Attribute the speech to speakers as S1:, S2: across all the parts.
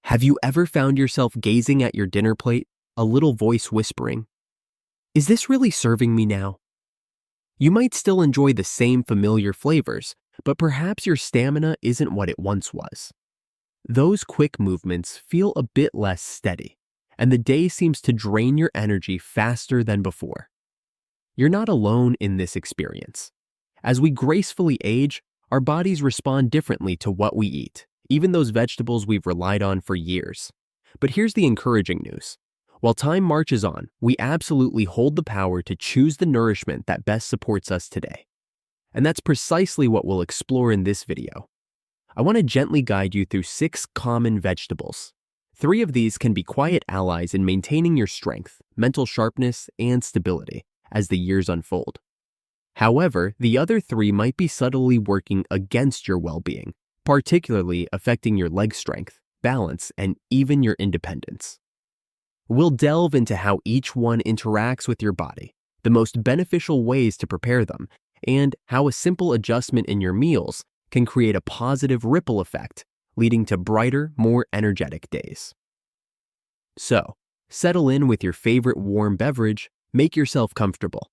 S1: Have you ever found yourself gazing at your dinner plate, a little voice whispering, "Is this really serving me now?" You might still enjoy the same familiar flavors, but perhaps your stamina isn't what it once was. Those quick movements feel a bit less steady, and the day seems to drain your energy faster than before. You're not alone in this experience. As we gracefully age, our bodies respond differently to what we eat, even those vegetables we've relied on for years. But here's the encouraging news. While time marches on, we absolutely hold the power to choose the nourishment that best supports us today. And that's precisely what we'll explore in this video. I want to gently guide you through 6 common vegetables. 3 of these can be quiet allies in maintaining your strength, mental sharpness, and stability as the years unfold. However, the other 3 might be subtly working against your well-being, particularly affecting your leg strength, balance, and even your independence. We'll delve into how each one interacts with your body, the most beneficial ways to prepare them, and how a simple adjustment in your meals can create a positive ripple effect, leading to brighter, more energetic days. So, settle in with your favorite warm beverage, make yourself comfortable,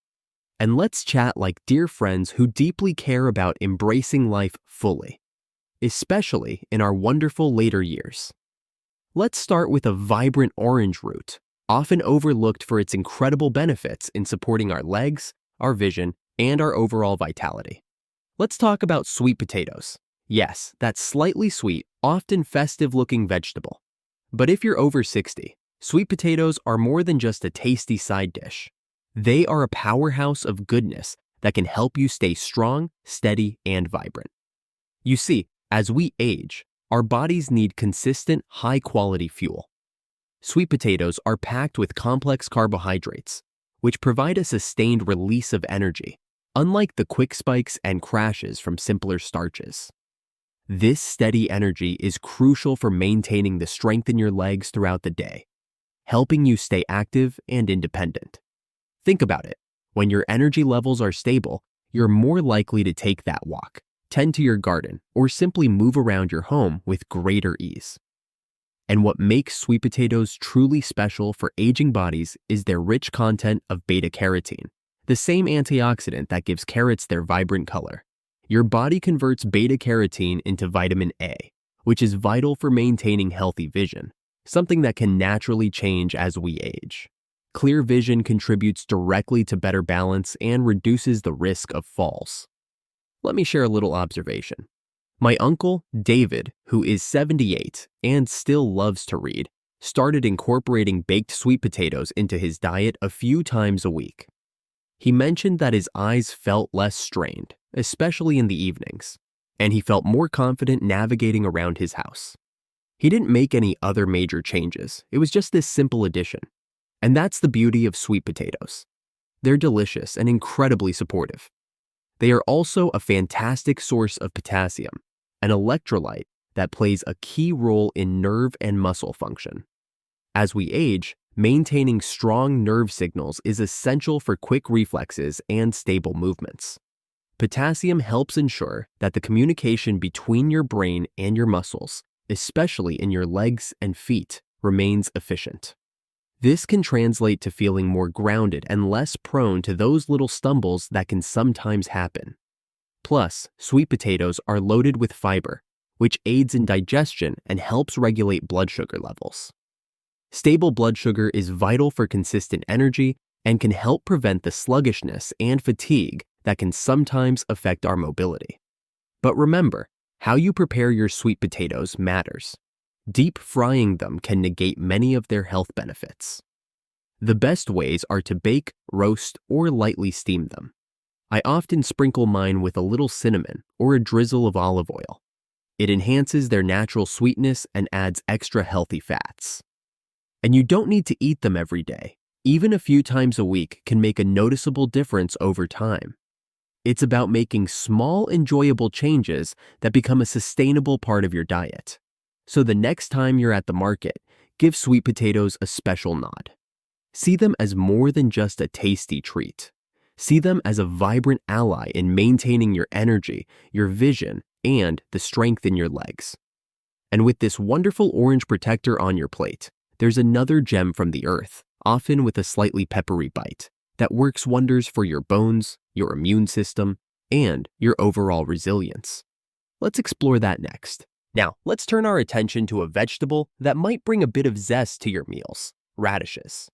S1: and let's chat like dear friends who deeply care about embracing life fully, especially in our wonderful later years. Let's start with a vibrant orange root, often overlooked for its incredible benefits in supporting our legs, our vision, and our overall vitality. Let's talk about sweet potatoes. Yes, that slightly sweet, often festive-looking vegetable. But if you're over 60, sweet potatoes are more than just a tasty side dish. They are a powerhouse of goodness that can help you stay strong, steady, and vibrant. You see, as we age, our bodies need consistent, high-quality fuel. Sweet potatoes are packed with complex carbohydrates, which provide a sustained release of energy, unlike the quick spikes and crashes from simpler starches. This steady energy is crucial for maintaining the strength in your legs throughout the day, helping you stay active and independent. Think about it. When your energy levels are stable, you're more likely to take that walk, tend to your garden, or simply move around your home with greater ease. And what makes sweet potatoes truly special for aging bodies is their rich content of beta-carotene, the same antioxidant that gives carrots their vibrant color. Your body converts beta-carotene into vitamin A, which is vital for maintaining healthy vision, something that can naturally change as we age. Clear vision contributes directly to better balance and reduces the risk of falls. Let me share a little observation. My uncle, David, who is 78 and still loves to read, started incorporating baked sweet potatoes into his diet a few times a week. He mentioned that his eyes felt less strained, especially in the evenings, and he felt more confident navigating around his house. He didn't make any other major changes. It was just this simple addition. And that's the beauty of sweet potatoes. They're delicious and incredibly supportive. They are also a fantastic source of potassium, an electrolyte that plays a key role in nerve and muscle function. As we age, maintaining strong nerve signals is essential for quick reflexes and stable movements. Potassium helps ensure that the communication between your brain and your muscles, especially in your legs and feet, remains efficient. This can translate to feeling more grounded and less prone to those little stumbles that can sometimes happen. Plus, sweet potatoes are loaded with fiber, which aids in digestion and helps regulate blood sugar levels. Stable blood sugar is vital for consistent energy and can help prevent the sluggishness and fatigue that can sometimes affect our mobility. But remember, how you prepare your sweet potatoes matters. Deep frying them can negate many of their health benefits. The best ways are to bake, roast, or lightly steam them. I often sprinkle mine with a little cinnamon or a drizzle of olive oil. It enhances their natural sweetness and adds extra healthy fats. And you don't need to eat them every day. Even a few times a week can make a noticeable difference over time. It's about making small, enjoyable changes that become a sustainable part of your diet. So the next time you're at the market, give sweet potatoes a special nod. See them as more than just a tasty treat. See them as a vibrant ally in maintaining your energy, your vision, and the strength in your legs. And with this wonderful orange protector on your plate, there's another gem from the earth, often with a slightly peppery bite, that works wonders for your bones, your immune system, and your overall resilience. Let's explore that next. Now, let's turn our attention to a vegetable that might bring a bit of zest to your meals: radishes.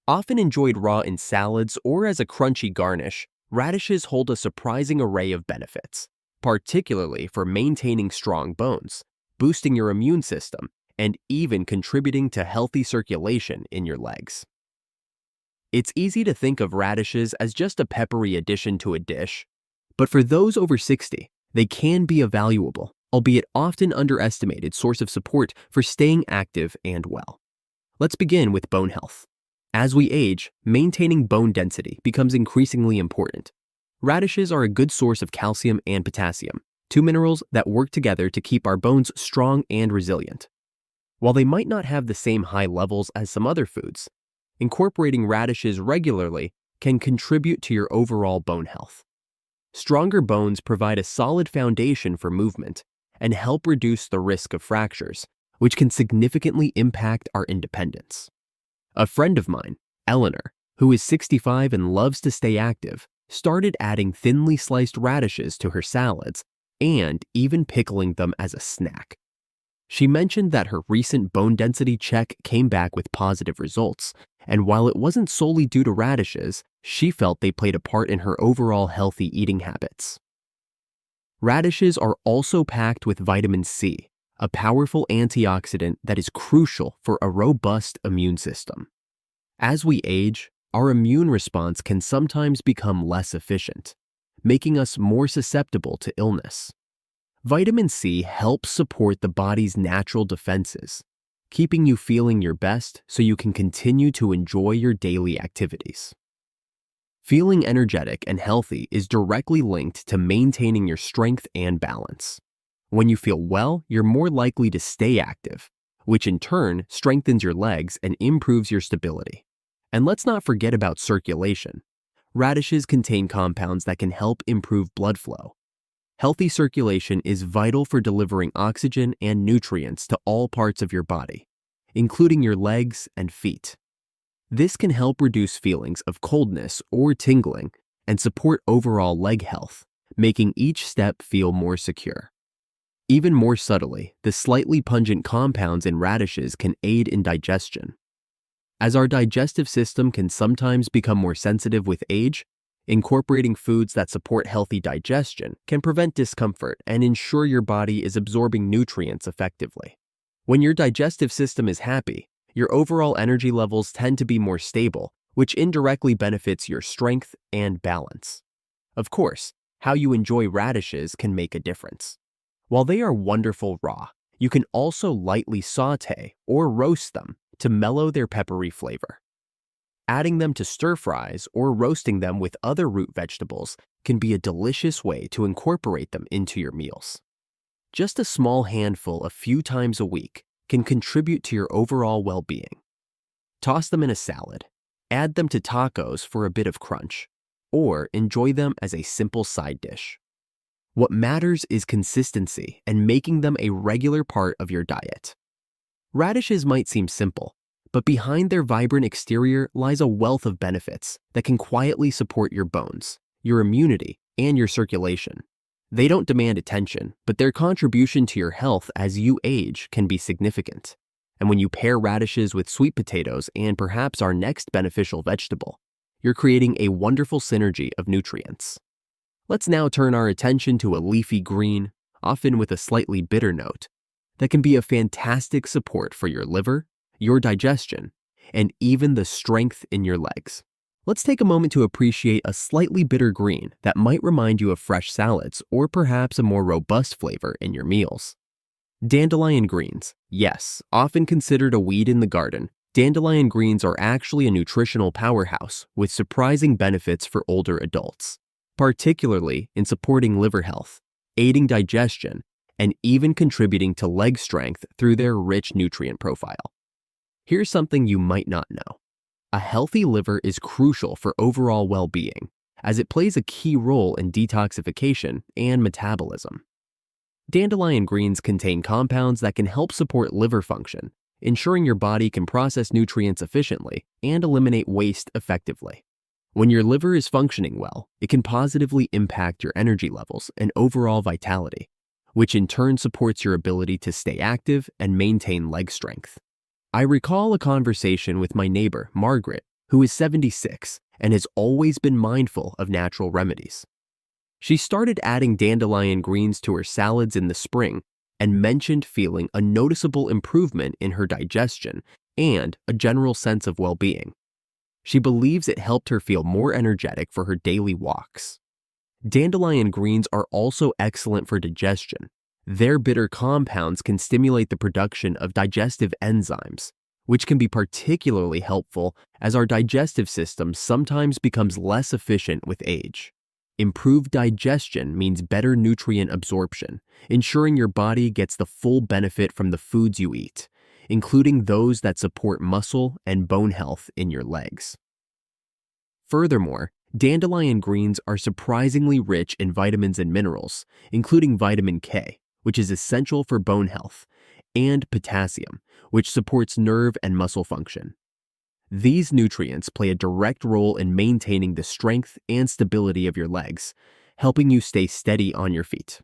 S1: Often enjoyed raw in salads or as a crunchy garnish, radishes hold a surprising array of benefits, particularly for maintaining strong bones, boosting your immune system, and even contributing to healthy circulation in your legs. It's easy to think of radishes as just a peppery addition to a dish, but for those over 60, they can be a valuable, albeit often underestimated, source of support for staying active and well. Let's begin with bone health. As we age, maintaining bone density becomes increasingly important. Radishes are a good source of calcium and potassium, two minerals that work together to keep our bones strong and resilient. While they might not have the same high levels as some other foods, incorporating radishes regularly can contribute to your overall bone health. Stronger bones provide a solid foundation for movement and help reduce the risk of fractures, which can significantly impact our independence. A friend of mine, Eleanor, who is 65 and loves to stay active, started adding thinly sliced radishes to her salads and even pickling them as a snack. She mentioned that her recent bone density check came back with positive results, and while it wasn't solely due to radishes, she felt they played a part in her overall healthy eating habits. Radishes are also packed with vitamin C, a powerful antioxidant that is crucial for a robust immune system. As we age, our immune response can sometimes become less efficient, making us more susceptible to illness. Vitamin C helps support the body's natural defenses, keeping you feeling your best so you can continue to enjoy your daily activities. Feeling energetic and healthy is directly linked to maintaining your strength and balance. When you feel well, you're more likely to stay active, which in turn strengthens your legs and improves your stability. And let's not forget about circulation. Radishes contain compounds that can help improve blood flow. Healthy circulation is vital for delivering oxygen and nutrients to all parts of your body, including your legs and feet. This can help reduce feelings of coldness or tingling and support overall leg health, making each step feel more secure. Even more subtly, the slightly pungent compounds in radishes can aid in digestion. As our digestive system can sometimes become more sensitive with age, incorporating foods that support healthy digestion can prevent discomfort and ensure your body is absorbing nutrients effectively. When your digestive system is happy, your overall energy levels tend to be more stable, which indirectly benefits your strength and balance. Of course, how you enjoy radishes can make a difference. While they are wonderful raw, you can also lightly saute or roast them to mellow their peppery flavor. Adding them to stir fries or roasting them with other root vegetables can be a delicious way to incorporate them into your meals. Just a small handful a few times a week can contribute to your overall well-being. Toss them in a salad, add them to tacos for a bit of crunch, or enjoy them as a simple side dish. What matters is consistency and making them a regular part of your diet. Radishes might seem simple, but behind their vibrant exterior lies a wealth of benefits that can quietly support your bones, your immunity, and your circulation. They don't demand attention, but their contribution to your health as you age can be significant. And when you pair radishes with sweet potatoes and perhaps our next beneficial vegetable, you're creating a wonderful synergy of nutrients. Let's now turn our attention to a leafy green, often with a slightly bitter note, that can be a fantastic support for your liver, your digestion, and even the strength in your legs. Let's take a moment to appreciate a slightly bitter green that might remind you of fresh salads or perhaps a more robust flavor in your meals. Dandelion greens. Yes, often considered a weed in the garden, dandelion greens are actually a nutritional powerhouse with surprising benefits for older adults, particularly in supporting liver health, aiding digestion, and even contributing to leg strength through their rich nutrient profile. Here's something you might not know. A healthy liver is crucial for overall well-being, as it plays a key role in detoxification and metabolism. Dandelion greens contain compounds that can help support liver function, ensuring your body can process nutrients efficiently and eliminate waste effectively. When your liver is functioning well, it can positively impact your energy levels and overall vitality, which in turn supports your ability to stay active and maintain leg strength. I recall a conversation with my neighbor, Margaret, who is 76 and has always been mindful of natural remedies. She started adding dandelion greens to her salads in the spring and mentioned feeling a noticeable improvement in her digestion and a general sense of well-being. She believes it helped her feel more energetic for her daily walks. Dandelion greens are also excellent for digestion. Their bitter compounds can stimulate the production of digestive enzymes, which can be particularly helpful as our digestive system sometimes becomes less efficient with age. Improved digestion means better nutrient absorption, ensuring your body gets the full benefit from the foods you eat, including those that support muscle and bone health in your legs. Furthermore, dandelion greens are surprisingly rich in vitamins and minerals, including vitamin K, which is essential for bone health, and potassium, which supports nerve and muscle function. These nutrients play a direct role in maintaining the strength and stability of your legs, helping you stay steady on your feet.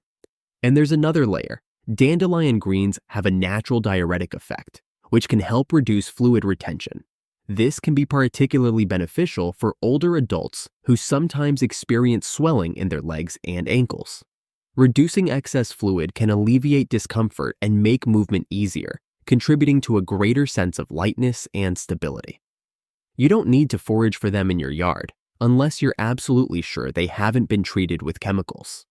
S1: And there's another layer. Dandelion greens have a natural diuretic effect, which can help reduce fluid retention. This can be particularly beneficial for older adults who sometimes experience swelling in their legs and ankles. Reducing excess fluid can alleviate discomfort and make movement easier, contributing to a greater sense of lightness and stability. You don't need to forage for them in your yard unless you're absolutely sure they haven't been treated with chemicals.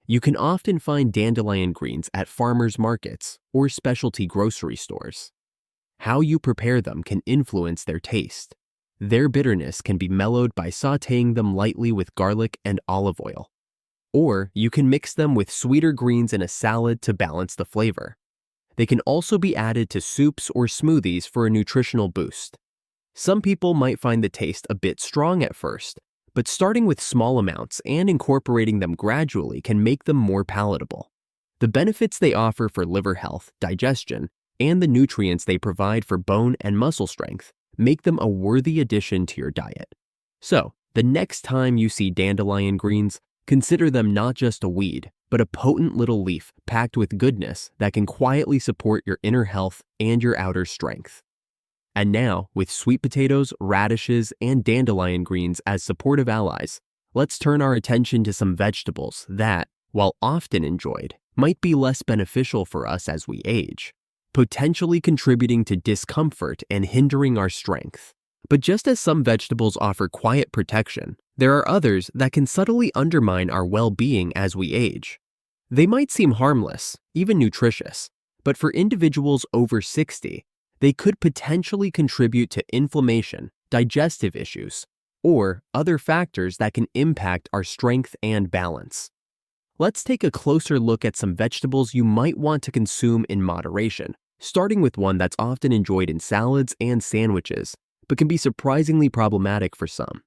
S1: You can often find dandelion greens at farmers markets or specialty grocery stores. How you prepare them can influence their taste. Their bitterness can be mellowed by sautéing them lightly with garlic and olive oil. Or you can mix them with sweeter greens in a salad to balance the flavor. They can also be added to soups or smoothies for a nutritional boost. Some people might find the taste a bit strong at first, but starting with small amounts and incorporating them gradually can make them more palatable. The benefits they offer for liver health, digestion, and the nutrients they provide for bone and muscle strength make them a worthy addition to your diet. So, the next time you see dandelion greens, consider them not just a weed, but a potent little leaf packed with goodness that can quietly support your inner health and your outer strength. And now, with sweet potatoes, radishes, and dandelion greens as supportive allies, let's turn our attention to some vegetables that, while often enjoyed, might be less beneficial for us as we age, potentially contributing to discomfort and hindering our strength. But just as some vegetables offer quiet protection, there are others that can subtly undermine our well-being as we age. They might seem harmless, even nutritious, but for individuals over 60, they could potentially contribute to inflammation, digestive issues, or other factors that can impact our strength and balance. Let's take a closer look at some vegetables you might want to consume in moderation, starting with one that's often enjoyed in salads and sandwiches, but can be surprisingly problematic for some.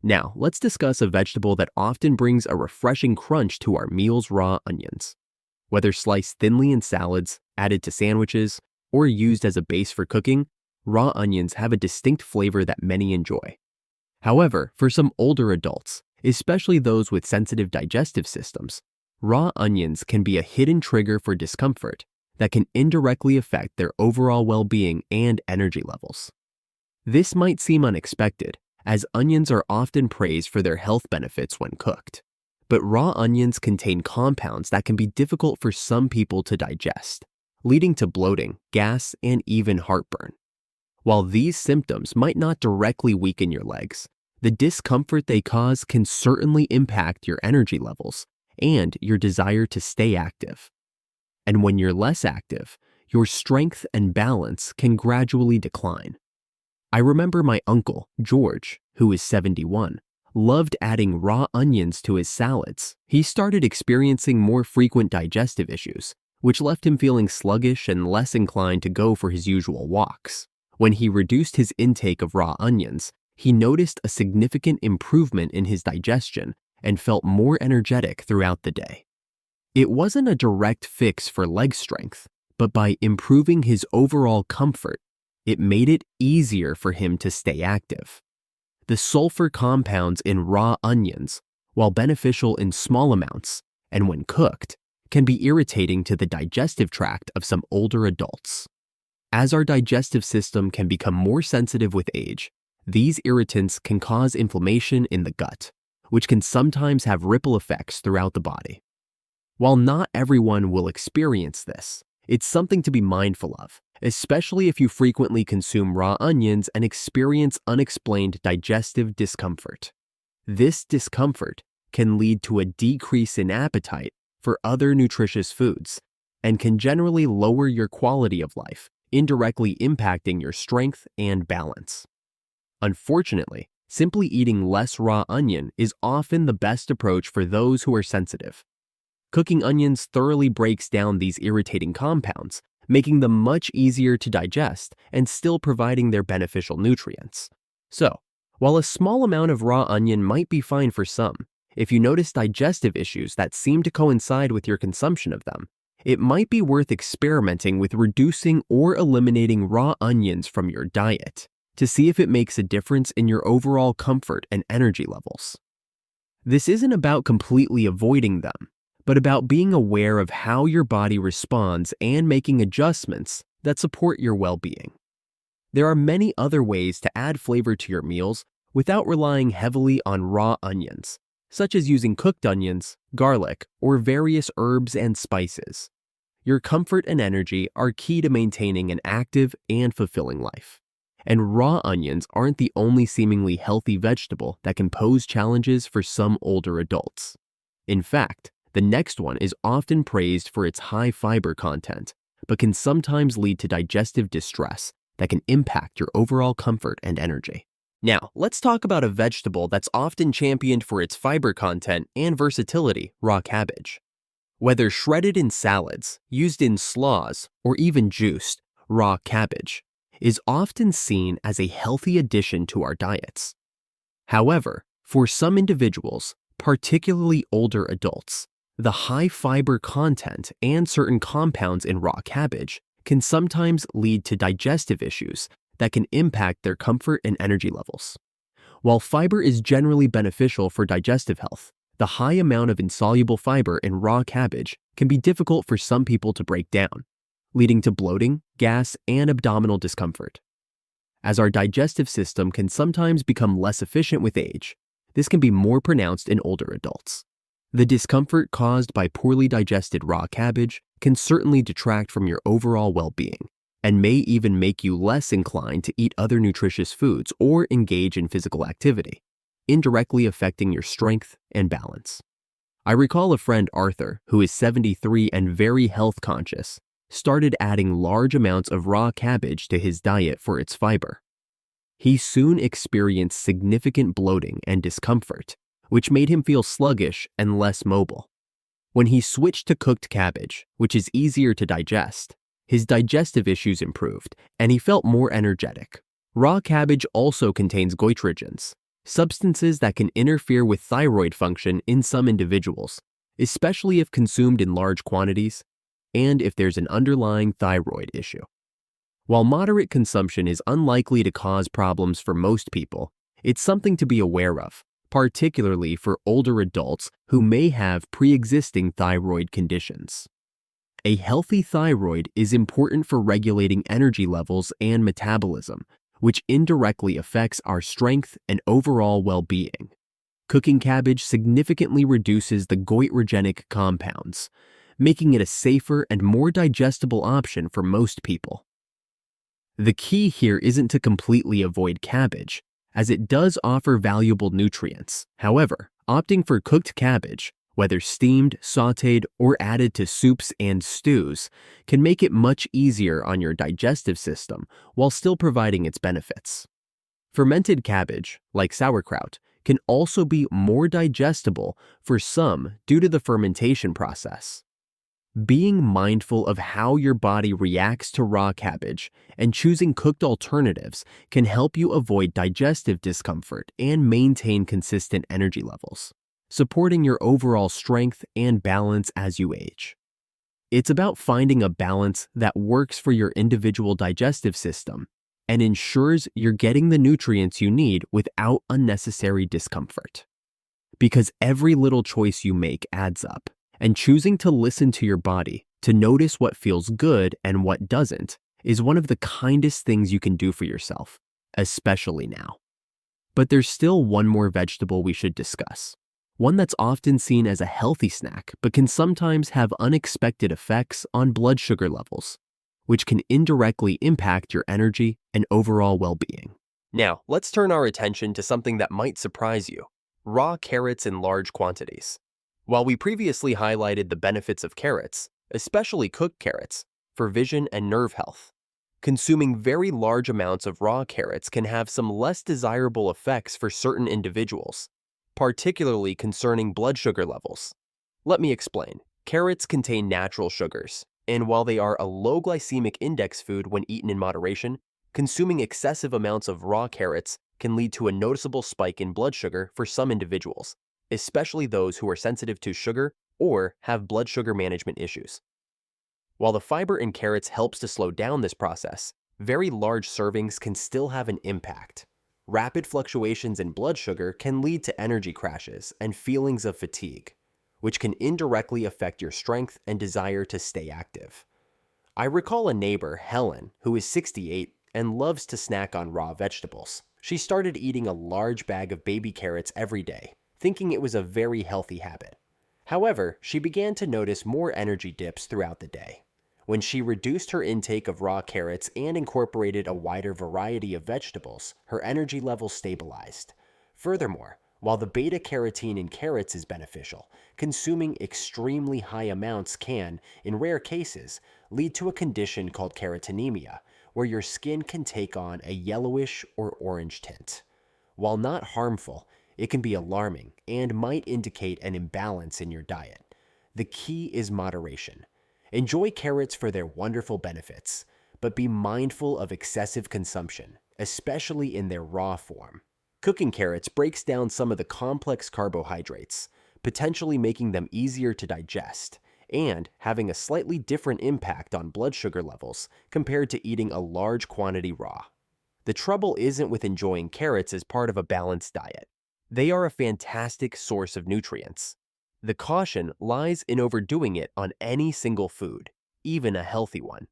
S1: Now, let's discuss a vegetable that often brings a refreshing crunch to our meals: raw onions. Whether sliced thinly in salads, added to sandwiches, or used as a base for cooking, raw onions have a distinct flavor that many enjoy. However, for some older adults, especially those with sensitive digestive systems, raw onions can be a hidden trigger for discomfort that can indirectly affect their overall well-being and energy levels. This might seem unexpected, as onions are often praised for their health benefits when cooked. But raw onions contain compounds that can be difficult for some people to digest, leading to bloating, gas, and even heartburn. While these symptoms might not directly weaken your legs, the discomfort they cause can certainly impact your energy levels and your desire to stay active. And when you're less active, your strength and balance can gradually decline. I remember my uncle, George, who is 71, loved adding raw onions to his salads. He started experiencing more frequent digestive issues, which left him feeling sluggish and less inclined to go for his usual walks. When he reduced his intake of raw onions, he noticed a significant improvement in his digestion and felt more energetic throughout the day. It wasn't a direct fix for leg strength, but by improving his overall comfort, it made it easier for him to stay active. The sulfur compounds in raw onions, while beneficial in small amounts and when cooked, can be irritating to the digestive tract of some older adults. As our digestive system can become more sensitive with age, these irritants can cause inflammation in the gut, which can sometimes have ripple effects throughout the body. While not everyone will experience this, it's something to be mindful of, especially if you frequently consume raw onions and experience unexplained digestive discomfort. This discomfort can lead to a decrease in appetite for other nutritious foods and can generally lower your quality of life, indirectly impacting your strength and balance. Unfortunately, simply eating less raw onion is often the best approach for those who are sensitive. Cooking onions thoroughly breaks down these irritating compounds, making them much easier to digest and still providing their beneficial nutrients. So, while a small amount of raw onion might be fine for some, if you notice digestive issues that seem to coincide with your consumption of them, it might be worth experimenting with reducing or eliminating raw onions from your diet to see if it makes a difference in your overall comfort and energy levels. This isn't about completely avoiding them, but about being aware of how your body responds and making adjustments that support your well-being. There are many other ways to add flavor to your meals without relying heavily on raw onions, such as using cooked onions, garlic, or various herbs and spices. Your comfort and energy are key to maintaining an active and fulfilling life. And raw onions aren't the only seemingly healthy vegetable that can pose challenges for some older adults. In fact, the next one is often praised for its high fiber content, but can sometimes lead to digestive distress that can impact your overall comfort and energy. Now, let's talk about a vegetable that's often championed for its fiber content and versatility, raw cabbage. Whether shredded in salads, used in slaws, or even juiced, raw cabbage is often seen as a healthy addition to our diets. However, for some individuals, particularly older adults, the high fiber content and certain compounds in raw cabbage can sometimes lead to digestive issues that can impact their comfort and energy levels. While fiber is generally beneficial for digestive health, the high amount of insoluble fiber in raw cabbage can be difficult for some people to break down, leading to bloating, gas, and abdominal discomfort. As our digestive system can sometimes become less efficient with age, this can be more pronounced in older adults. The discomfort caused by poorly digested raw cabbage can certainly detract from your overall well-being and may even make you less inclined to eat other nutritious foods or engage in physical activity, indirectly affecting your strength and balance. I recall a friend, Arthur, who is 73 and very health conscious, started adding large amounts of raw cabbage to his diet for its fiber. He soon experienced significant bloating and discomfort, which made him feel sluggish and less mobile. When he switched to cooked cabbage, which is easier to digest, his digestive issues improved and he felt more energetic. Raw cabbage also contains goitrogens, substances that can interfere with thyroid function in some individuals, especially if consumed in large quantities and if there's an underlying thyroid issue. While moderate consumption is unlikely to cause problems for most people, it's something to be aware of, particularly for older adults who may have pre-existing thyroid conditions. A healthy thyroid is important for regulating energy levels and metabolism, which indirectly affects our strength and overall well-being. Cooking cabbage significantly reduces the goitrogenic compounds, making it a safer and more digestible option for most people. The key here isn't to completely avoid cabbage, as it does offer valuable nutrients. However, opting for cooked cabbage, whether steamed, sautéed, or added to soups and stews, can make it much easier on your digestive system while still providing its benefits. Fermented cabbage, like sauerkraut, can also be more digestible for some due to the fermentation process. Being mindful of how your body reacts to raw cabbage and choosing cooked alternatives can help you avoid digestive discomfort and maintain consistent energy levels. supporting your overall strength and balance as you age. It's about finding a balance that works for your individual digestive system and ensures you're getting the nutrients you need without unnecessary discomfort. Because every little choice you make adds up, and choosing to listen to your body, to notice what feels good and what doesn't, is one of the kindest things you can do for yourself, especially now. But there's still one more vegetable we should discuss. One that's often seen as a healthy snack, but can sometimes have unexpected effects on blood sugar levels, which can indirectly impact your energy and overall well-being. Now, let's turn our attention to something that might surprise you: raw carrots in large quantities. While we previously highlighted the benefits of carrots, especially cooked carrots, for vision and nerve health, consuming very large amounts of raw carrots can have some less desirable effects for certain individuals, particularly concerning blood sugar levels. Let me explain. Carrots contain natural sugars, and while they are a low glycemic index food when eaten in moderation, consuming excessive amounts of raw carrots can lead to a noticeable spike in blood sugar for some individuals, especially those who are sensitive to sugar or have blood sugar management issues. While the fiber in carrots helps to slow down this process, very large servings can still have an impact. Rapid fluctuations in blood sugar can lead to energy crashes and feelings of fatigue, which can indirectly affect your strength and desire to stay active. I recall a neighbor, Helen, who is 68 and loves to snack on raw vegetables. She started eating a large bag of baby carrots every day, thinking it was a very healthy habit. However, she began to notice more energy dips throughout the day. When she reduced her intake of raw carrots and incorporated a wider variety of vegetables, her energy levels stabilized. Furthermore, while the beta-carotene in carrots is beneficial, consuming extremely high amounts can, in rare cases, lead to a condition called carotenemia, where your skin can take on a yellowish or orange tint. While not harmful, it can be alarming and might indicate an imbalance in your diet. The key is moderation. Enjoy carrots for their wonderful benefits, but be mindful of excessive consumption, especially in their raw form. Cooking carrots breaks down some of the complex carbohydrates, potentially making them easier to digest, and having a slightly different impact on blood sugar levels compared to eating a large quantity raw. The trouble isn't with enjoying carrots as part of a balanced diet. They are a fantastic source of nutrients. The caution lies in overdoing it on any single food, even a healthy one.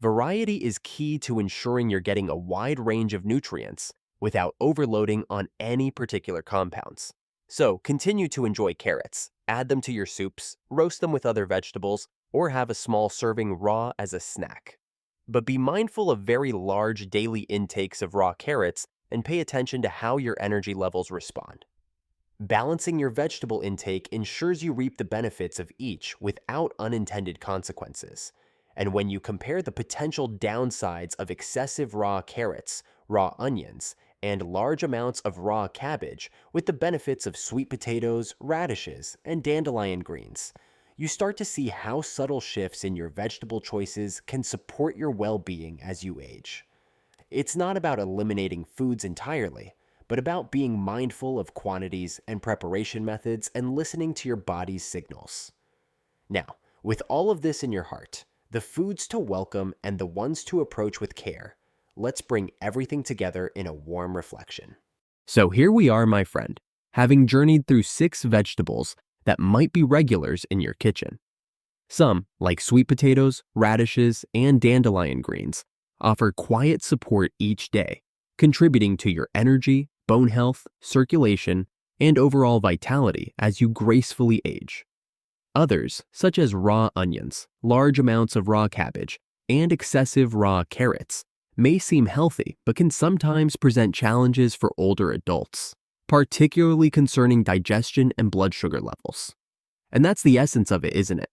S1: Variety is key to ensuring you're getting a wide range of nutrients without overloading on any particular compounds. So continue to enjoy carrots, add them to your soups, roast them with other vegetables, or have a small serving raw as a snack. But be mindful of very large daily intakes of raw carrots and pay attention to how your energy levels respond. Balancing your vegetable intake ensures you reap the benefits of each without unintended consequences. And when you compare the potential downsides of excessive raw carrots, raw onions, and large amounts of raw cabbage with the benefits of sweet potatoes, radishes, and dandelion greens, you start to see how subtle shifts in your vegetable choices can support your well-being as you age. It's not about eliminating foods entirely, but about being mindful of quantities and preparation methods and listening to your body's signals. Now, with all of this in your heart, the foods to welcome and the ones to approach with care, let's bring everything together in a warm reflection. So here we are, my friend, having journeyed through 6 vegetables that might be regulars in your kitchen. Some, like sweet potatoes, radishes, and dandelion greens, offer quiet support each day, contributing to your energy, bone health, circulation, and overall vitality as you gracefully age. Others, such as raw onions, large amounts of raw cabbage, and excessive raw carrots, may seem healthy but can sometimes present challenges for older adults, particularly concerning digestion and blood sugar levels. And that's the essence of it, isn't it?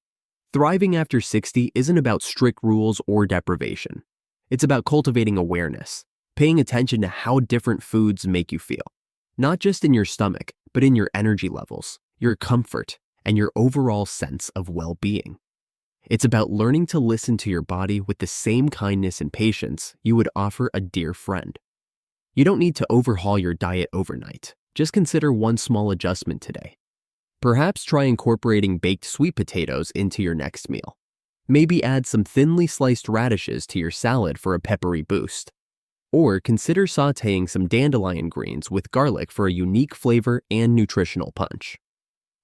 S1: Thriving after 60 isn't about strict rules or deprivation. It's about cultivating awareness, paying attention to how different foods make you feel, not just in your stomach, but in your energy levels, your comfort, and your overall sense of well-being. It's about learning to listen to your body with the same kindness and patience you would offer a dear friend. You don't need to overhaul your diet overnight. Just consider one small adjustment today. Perhaps try incorporating baked sweet potatoes into your next meal. Maybe add some thinly sliced radishes to your salad for a peppery boost. Or consider sautéing some dandelion greens with garlic for a unique flavor and nutritional punch.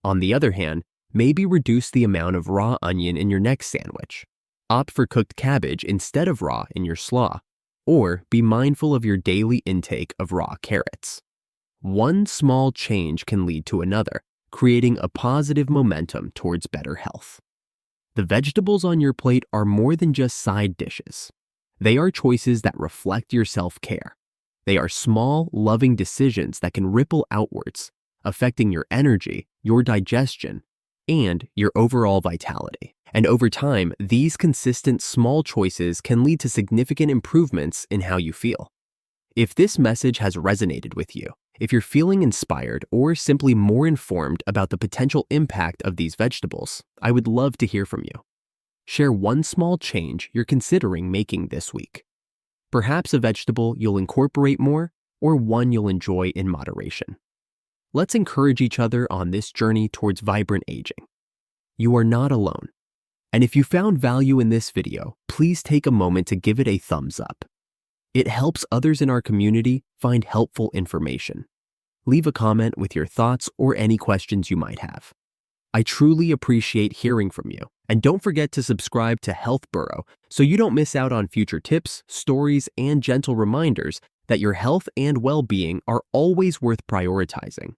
S1: On the other hand, maybe reduce the amount of raw onion in your next sandwich. Opt for cooked cabbage instead of raw in your slaw. Or be mindful of your daily intake of raw carrots. One small change can lead to another, creating a positive momentum towards better health. The vegetables on your plate are more than just side dishes. They are choices that reflect your self-care. They are small, loving decisions that can ripple outwards, affecting your energy, your digestion, and your overall vitality. And over time, these consistent small choices can lead to significant improvements in how you feel. If this message has resonated with you, if you're feeling inspired or simply more informed about the potential impact of these vegetables, I would love to hear from you. Share one small change you're considering making this week. Perhaps a vegetable you'll incorporate more or one you'll enjoy in moderation. Let's encourage each other on this journey towards vibrant aging. You are not alone. And if you found value in this video, please take a moment to give it a thumbs up. It helps others in our community find helpful information. Leave a comment with your thoughts or any questions you might have. I truly appreciate hearing from you. And don't forget to subscribe to Health Burrow so you don't miss out on future tips, stories, and gentle reminders that your health and well-being are always worth prioritizing.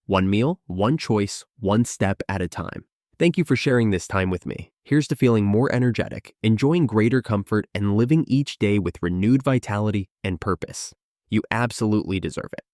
S1: One meal, one choice, one step at a time. Thank you for sharing this time with me. Here's to feeling more energetic, enjoying greater comfort, and living each day with renewed vitality and purpose. You absolutely deserve it.